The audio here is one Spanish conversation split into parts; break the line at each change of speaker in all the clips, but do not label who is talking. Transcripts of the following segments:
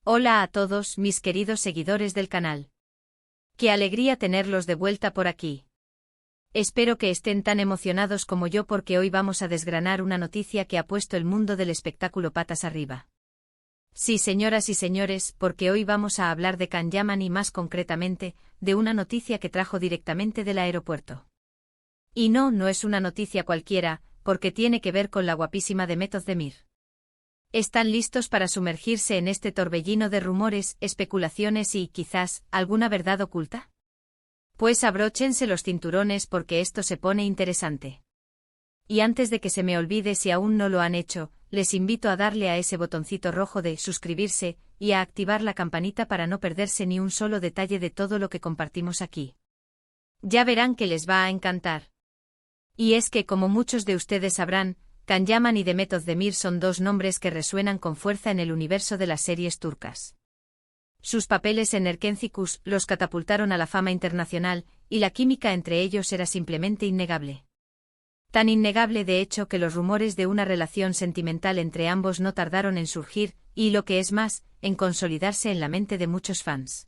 Hola a todos mis queridos seguidores del canal. Qué alegría tenerlos de vuelta por aquí. Espero que estén tan emocionados como yo porque hoy vamos a desgranar una noticia que ha puesto el mundo del espectáculo patas arriba. Sí, señoras y señores, porque hoy vamos a hablar de Can Yaman y más concretamente, de una noticia que trajo directamente del aeropuerto. Y no es una noticia cualquiera, porque tiene que ver con la guapísima Demet Özdemir. ¿Están listos para sumergirse en este torbellino de rumores, especulaciones y, quizás, alguna verdad oculta? Pues abróchense los cinturones porque esto se pone interesante. Y antes de que se me olvide, si aún no lo han hecho, les invito a darle a ese botoncito rojo de suscribirse y a activar la campanita para no perderse ni un solo detalle de todo lo que compartimos aquí. Ya verán que les va a encantar. Y es que, como muchos de ustedes sabrán, Can Yaman y Demet Özdemir son dos nombres que resuenan con fuerza en el universo de las series turcas. Sus papeles en Erkencikus los catapultaron a la fama internacional, y la química entre ellos era simplemente innegable. Tan innegable de hecho que los rumores de una relación sentimental entre ambos no tardaron en surgir, y lo que es más, en consolidarse en la mente de muchos fans.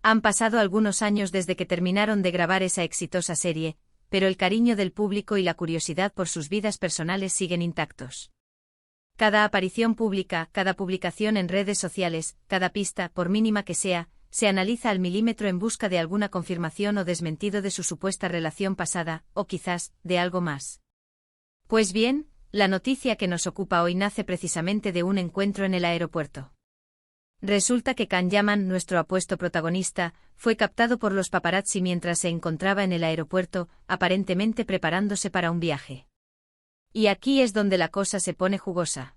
Han pasado algunos años desde que terminaron de grabar esa exitosa serie, pero el cariño del público y la curiosidad por sus vidas personales siguen intactos. Cada aparición pública, cada publicación en redes sociales, cada pista, por mínima que sea, se analiza al milímetro en busca de alguna confirmación o desmentido de su supuesta relación pasada, o quizás, de algo más. Pues bien, la noticia que nos ocupa hoy nace precisamente de un encuentro en el aeropuerto. Resulta que Can Yaman, nuestro apuesto protagonista, fue captado por los paparazzi mientras se encontraba en el aeropuerto, aparentemente preparándose para un viaje. Y aquí es donde la cosa se pone jugosa.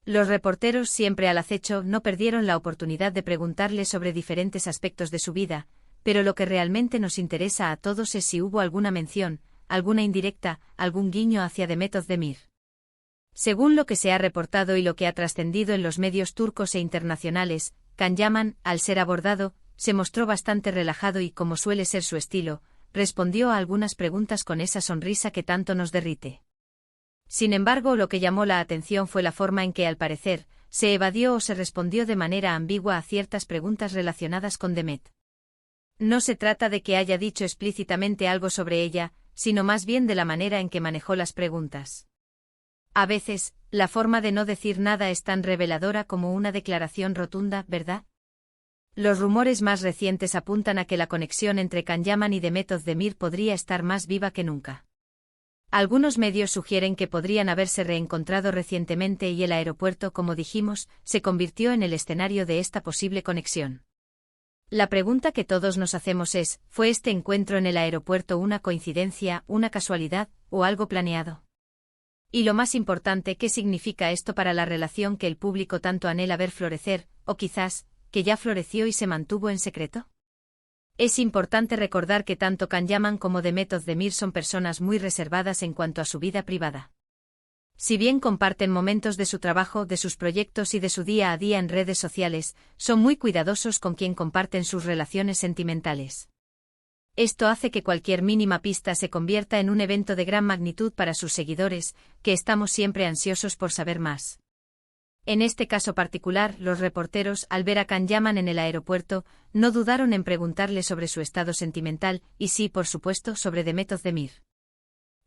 Los reporteros, siempre al acecho, no perdieron la oportunidad de preguntarle sobre diferentes aspectos de su vida, pero lo que realmente nos interesa a todos es si hubo alguna mención, alguna indirecta, algún guiño hacia Demet Özdemir. Según lo que se ha reportado y lo que ha trascendido en los medios turcos e internacionales, Can Yaman, al ser abordado, se mostró bastante relajado y, como suele ser su estilo, respondió a algunas preguntas con esa sonrisa que tanto nos derrite. Sin embargo, lo que llamó la atención fue la forma en que, al parecer, se evadió o se respondió de manera ambigua a ciertas preguntas relacionadas con Demet. No se trata de que haya dicho explícitamente algo sobre ella, sino más bien de la manera en que manejó las preguntas. A veces, la forma de no decir nada es tan reveladora como una declaración rotunda, ¿verdad? Los rumores más recientes apuntan a que la conexión entre Can Yaman y Demet Özdemir podría estar más viva que nunca. Algunos medios sugieren que podrían haberse reencontrado recientemente y el aeropuerto, como dijimos, se convirtió en el escenario de esta posible conexión. La pregunta que todos nos hacemos es, ¿fue este encuentro en el aeropuerto una coincidencia, una casualidad, o algo planeado? Y lo más importante, ¿qué significa esto para la relación que el público tanto anhela ver florecer, o quizás, que ya floreció y se mantuvo en secreto? Es importante recordar que tanto Can Yaman como Demet Özdemir son personas muy reservadas en cuanto a su vida privada. Si bien comparten momentos de su trabajo, de sus proyectos y de su día a día en redes sociales, son muy cuidadosos con quien comparten sus relaciones sentimentales. Esto hace que cualquier mínima pista se convierta en un evento de gran magnitud para sus seguidores, que estamos siempre ansiosos por saber más. En este caso particular, los reporteros, al ver a Can Yaman en el aeropuerto, no dudaron en preguntarle sobre su estado sentimental, y sí, por supuesto, sobre Demet Özdemir.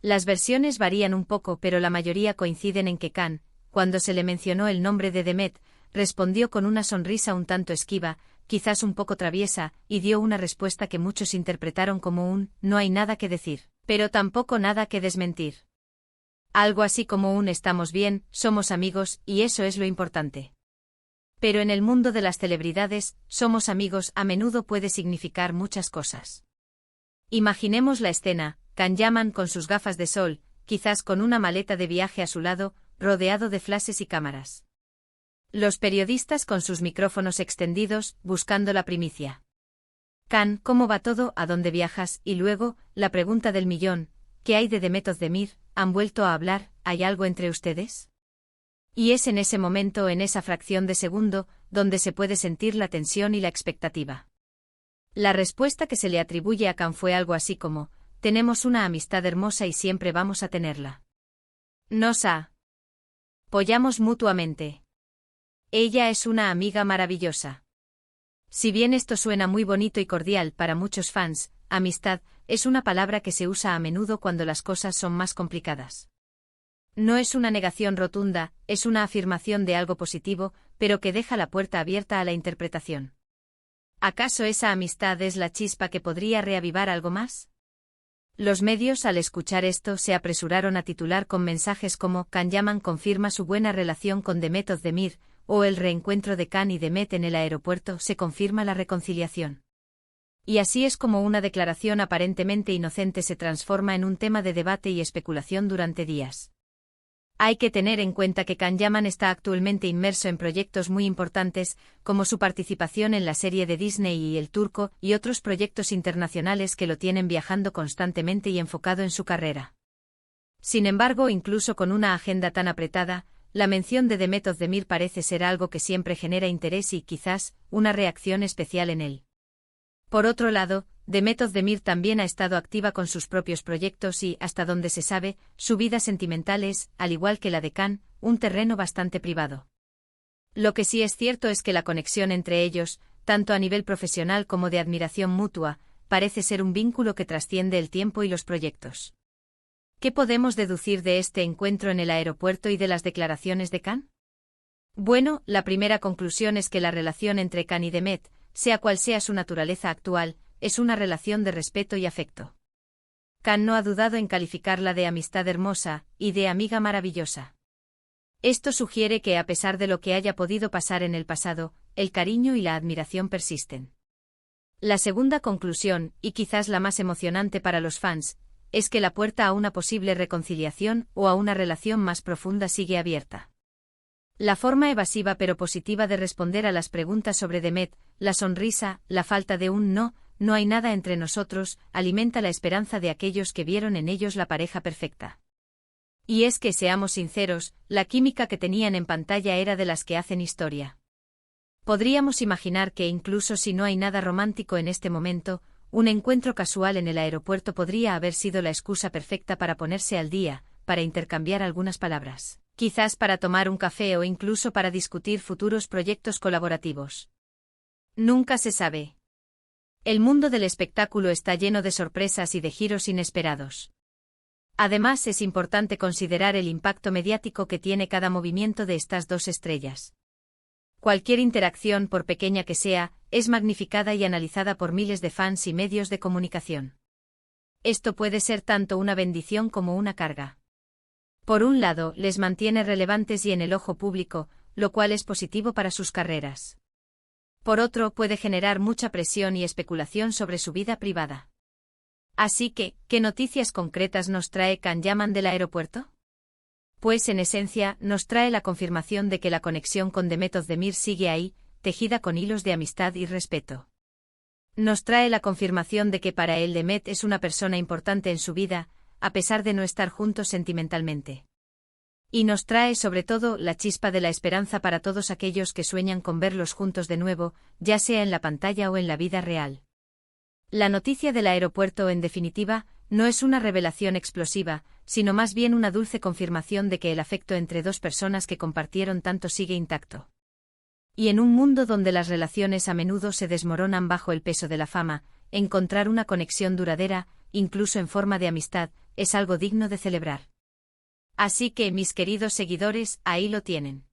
Las versiones varían un poco, pero la mayoría coinciden en que Can, cuando se le mencionó el nombre de Demet, respondió con una sonrisa un tanto esquiva, quizás un poco traviesa, y dio una respuesta que muchos interpretaron como un «no hay nada que decir», pero tampoco nada que desmentir. Algo así como un «estamos bien, somos amigos, y eso es lo importante». Pero en el mundo de las celebridades, «somos amigos» a menudo puede significar muchas cosas. Imaginemos la escena, Can Yaman con sus gafas de sol, quizás con una maleta de viaje a su lado, rodeado de flashes y cámaras. Los periodistas con sus micrófonos extendidos, buscando la primicia. Can, ¿cómo va todo? ¿A dónde viajas? Y luego, la pregunta del millón, ¿qué hay de Demet Özdemir? ¿Han vuelto a hablar? ¿Hay algo entre ustedes? Y es en ese momento, en esa fracción de segundo, donde se puede sentir la tensión y la expectativa. La respuesta que se le atribuye a Can fue algo así como, tenemos una amistad hermosa y siempre vamos a tenerla. Nos apoyamos mutuamente. Ella es una amiga maravillosa. Si bien esto suena muy bonito y cordial para muchos fans, amistad es una palabra que se usa a menudo cuando las cosas son más complicadas. No es una negación rotunda, es una afirmación de algo positivo, pero que deja la puerta abierta a la interpretación. ¿Acaso esa amistad es la chispa que podría reavivar algo más? Los medios al escuchar esto se apresuraron a titular con mensajes como Can Yaman confirma su buena relación con Demet Özdemir, o el reencuentro de Can y Demet en el aeropuerto se confirma la reconciliación. Y así es como una declaración aparentemente inocente se transforma en un tema de debate y especulación durante días. Hay que tener en cuenta que Can Yaman está actualmente inmerso en proyectos muy importantes, como su participación en la serie de Disney y El Turco, y otros proyectos internacionales que lo tienen viajando constantemente y enfocado en su carrera. Sin embargo, incluso con una agenda tan apretada, la mención de Demet Özdemir parece ser algo que siempre genera interés y, quizás, una reacción especial en él. Por otro lado, Demet Özdemir también ha estado activa con sus propios proyectos y, hasta donde se sabe, su vida sentimental es, al igual que la de Can, un terreno bastante privado. Lo que sí es cierto es que la conexión entre ellos, tanto a nivel profesional como de admiración mutua, parece ser un vínculo que trasciende el tiempo y los proyectos. ¿Qué podemos deducir de este encuentro en el aeropuerto y de las declaraciones de Can? Bueno, la primera conclusión es que la relación entre Can y Demet, sea cual sea su naturaleza actual, es una relación de respeto y afecto. Can no ha dudado en calificarla de amistad hermosa y de amiga maravillosa. Esto sugiere que a pesar de lo que haya podido pasar en el pasado, el cariño y la admiración persisten. La segunda conclusión, y quizás la más emocionante para los fans, es que la puerta a una posible reconciliación o a una relación más profunda sigue abierta. La forma evasiva pero positiva de responder a las preguntas sobre Demet, la sonrisa, la falta de un no hay nada entre nosotros, alimenta la esperanza de aquellos que vieron en ellos la pareja perfecta. Y es que, seamos sinceros, la química que tenían en pantalla era de las que hacen historia. Podríamos imaginar que incluso si no hay nada romántico en este momento, un encuentro casual en el aeropuerto podría haber sido la excusa perfecta para ponerse al día, para intercambiar algunas palabras, quizás para tomar un café o incluso para discutir futuros proyectos colaborativos. Nunca se sabe. El mundo del espectáculo está lleno de sorpresas y de giros inesperados. Además, es importante considerar el impacto mediático que tiene cada movimiento de estas dos estrellas. Cualquier interacción, por pequeña que sea, es magnificada y analizada por miles de fans y medios de comunicación. Esto puede ser tanto una bendición como una carga. Por un lado, les mantiene relevantes y en el ojo público, lo cual es positivo para sus carreras. Por otro, puede generar mucha presión y especulación sobre su vida privada. Así que, ¿qué noticias concretas nos trae Can Yaman del aeropuerto? Pues en esencia, nos trae la confirmación de que la conexión con Demet Özdemir sigue ahí, tejida con hilos de amistad y respeto. Nos trae la confirmación de que para él Demet es una persona importante en su vida, a pesar de no estar juntos sentimentalmente. Y nos trae sobre todo la chispa de la esperanza para todos aquellos que sueñan con verlos juntos de nuevo, ya sea en la pantalla o en la vida real. La noticia del aeropuerto, en definitiva, no es una revelación explosiva, sino más bien una dulce confirmación de que el afecto entre dos personas que compartieron tanto sigue intacto. Y en un mundo donde las relaciones a menudo se desmoronan bajo el peso de la fama, encontrar una conexión duradera, incluso en forma de amistad, es algo digno de celebrar. Así que, mis queridos seguidores, ahí lo tienen.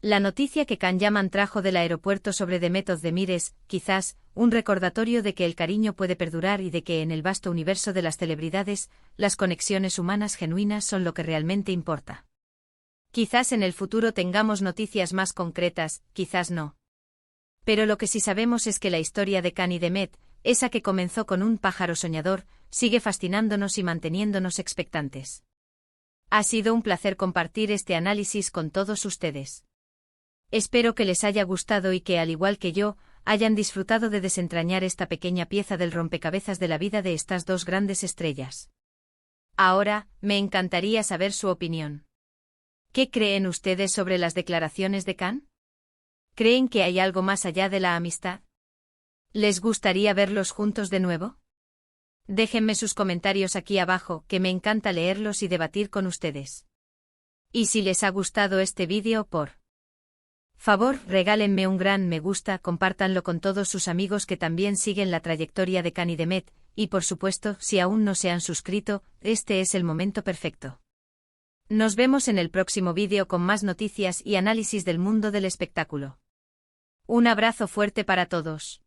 La noticia que Can Yaman trajo del aeropuerto sobre Demet Özdemir es, quizás, un recordatorio de que el cariño puede perdurar y de que en el vasto universo de las celebridades, las conexiones humanas genuinas son lo que realmente importa. Quizás en el futuro tengamos noticias más concretas, quizás no. Pero lo que sí sabemos es que la historia de Can y Demet, esa que comenzó con un pájaro soñador, sigue fascinándonos y manteniéndonos expectantes. Ha sido un placer compartir este análisis con todos ustedes. Espero que les haya gustado y que, al igual que yo, hayan disfrutado de desentrañar esta pequeña pieza del rompecabezas de la vida de estas dos grandes estrellas. Ahora, me encantaría saber su opinión. ¿Qué creen ustedes sobre las declaraciones de Can? ¿Creen que hay algo más allá de la amistad? ¿Les gustaría verlos juntos de nuevo? Déjenme sus comentarios aquí abajo, que me encanta leerlos y debatir con ustedes. Y si les ha gustado este vídeo, por Favor, regálenme un gran me gusta, compártanlo con todos sus amigos que también siguen la trayectoria de Cani Demet, y por supuesto, si aún no se han suscrito, este es el momento perfecto. Nos vemos en el próximo vídeo con más noticias y análisis del mundo del espectáculo. Un abrazo fuerte para todos.